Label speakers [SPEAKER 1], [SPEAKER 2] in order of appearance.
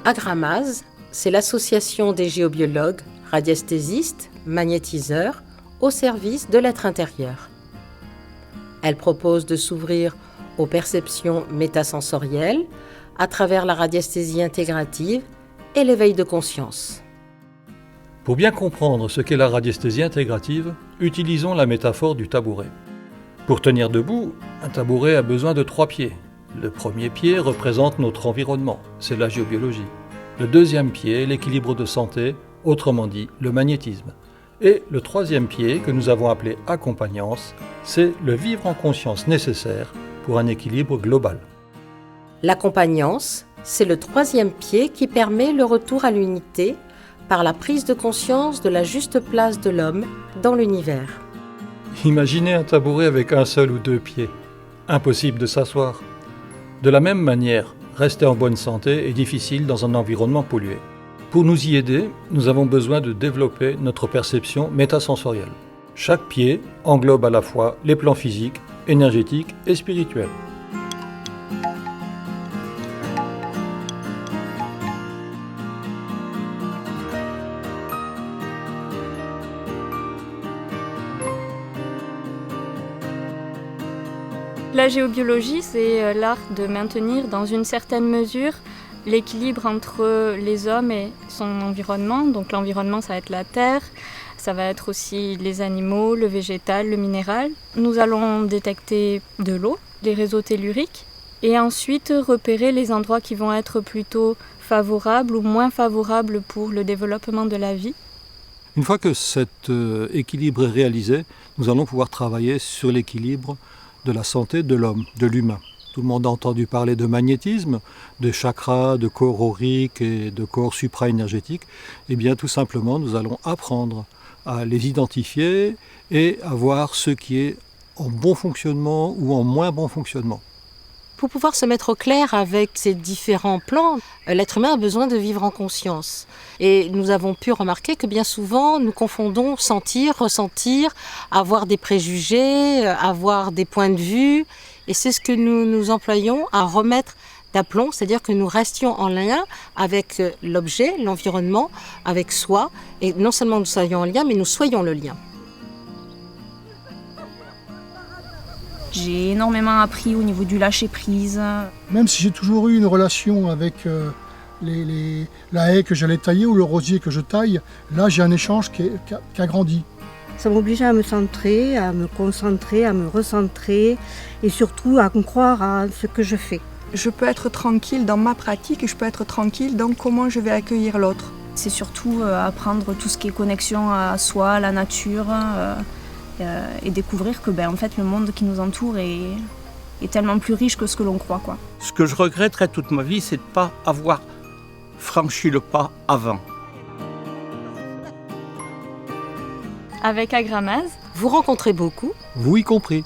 [SPEAKER 1] Agramaz, c'est l'association des géobiologues, radiesthésistes, magnétiseurs au service de l'être intérieur. Elle propose de s'ouvrir aux perceptions métasensorielles à travers la radiesthésie intégrative et l'éveil de conscience.
[SPEAKER 2] Pour bien comprendre ce qu'est la radiesthésie intégrative, utilisons la métaphore du tabouret. Pour tenir debout, un tabouret a besoin de 3 pieds. Le premier pied représente notre environnement, c'est la géobiologie. Le deuxième pied, l'équilibre de santé, autrement dit le magnétisme. Et le troisième pied, que nous avons appelé accompagnance, c'est le vivre en conscience nécessaire pour un équilibre global.
[SPEAKER 1] L'accompagnance, c'est le 3e pied qui permet le retour à l'unité par la prise de conscience de la juste place de l'homme dans l'univers.
[SPEAKER 2] Imaginez un tabouret avec un seul ou 2 pieds. Impossible de s'asseoir. De la même manière, rester en bonne santé est difficile dans un environnement pollué. Pour nous y aider, nous avons besoin de développer notre perception métasensorielle. Chaque pied englobe à la fois les plans physiques, énergétiques et spirituels.
[SPEAKER 3] La géobiologie, c'est l'art de maintenir dans une certaine mesure l'équilibre entre les hommes et son environnement. Donc l'environnement, ça va être la terre, ça va être aussi les animaux, le végétal, le minéral. Nous allons détecter de l'eau, les réseaux telluriques, et ensuite repérer les endroits qui vont être plutôt favorables ou moins favorables pour le développement de la vie.
[SPEAKER 2] Une fois que cet équilibre est réalisé, nous allons pouvoir travailler sur l'équilibre de la santé de l'homme, de l'humain. Tout le monde a entendu parler de magnétisme, de chakras, de corps auriques et de corps supra-énergétiques. Eh bien, tout simplement, nous allons apprendre à les identifier et à voir ce qui est en bon fonctionnement ou en moins bon fonctionnement.
[SPEAKER 1] Pour pouvoir se mettre au clair avec ces différents plans, l'être humain a besoin de vivre en conscience. Et nous avons pu remarquer que bien souvent, nous confondons sentir, ressentir, avoir des préjugés, avoir des points de vue. Et c'est ce que nous employons à remettre d'aplomb, c'est-à-dire que nous restions en lien avec l'objet, l'environnement, avec soi. Et non seulement nous soyons en lien, mais nous soyons le lien.
[SPEAKER 4] J'ai énormément appris au niveau du lâcher-prise.
[SPEAKER 5] Même si j'ai toujours eu une relation avec la haie que j'allais tailler ou le rosier que je taille, là j'ai un échange qui a grandi.
[SPEAKER 6] Ça m'obligeait à me centrer, à me concentrer, à me recentrer et surtout à croire à ce que je fais.
[SPEAKER 7] Je peux être tranquille dans ma pratique et je peux être tranquille dans comment je vais accueillir l'autre.
[SPEAKER 4] C'est surtout apprendre tout ce qui est connexion à soi, à la nature et découvrir que en fait, le monde qui nous entoure est tellement plus riche que ce que l'on croit, quoi.
[SPEAKER 8] Ce que je regretterais toute ma vie, c'est de ne pas avoir franchi le pas avant.
[SPEAKER 3] Avec Agramaz,
[SPEAKER 1] vous rencontrez beaucoup,
[SPEAKER 2] Vous y compris.